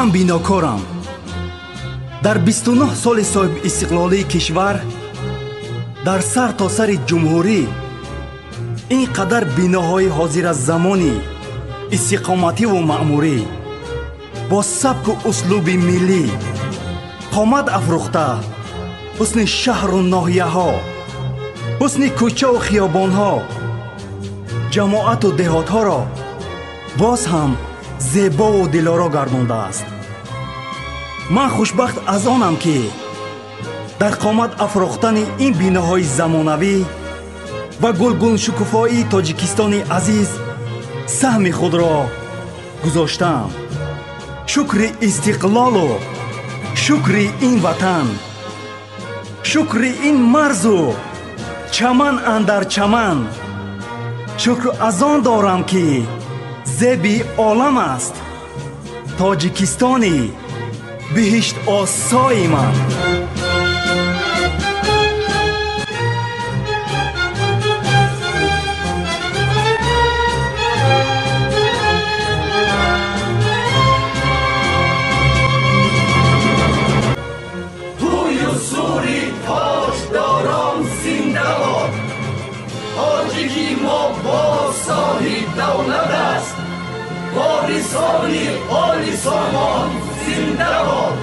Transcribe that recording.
ман бинокорам. дар 29 соли соҳиб истиқлолии кишвар дар сар то сари ҷумҳурӣ ин қадар биноҳои ҳозиразамони истиқомативу маъмурӣ бо сабку услуби миллӣ қомат афрӯхта ҳусни шаҳру ноҳияҳо, ҳусни кӯчаву хиёбонҳо, ҷамоату деҳотҳоро боз ҳам зебову дилоро гардондааст. ман хушбахт аз онам ки дар қомат афрохтани ин биноҳои замонавӣ ва гулгулшукуфоии тоҷикистони азиз саҳми худро гузоштаам. шукри истиқлолу шукри ин ватан, шукри ин марзу чаман андар чаман. шукр аз он дорам ки зеби олам аст тоҷикистони биҳишт осои ман. توی سوری تاجداران زنده باد. تاجیکی ما با صاحب دولت است. وارثان آل سامان زنده باد.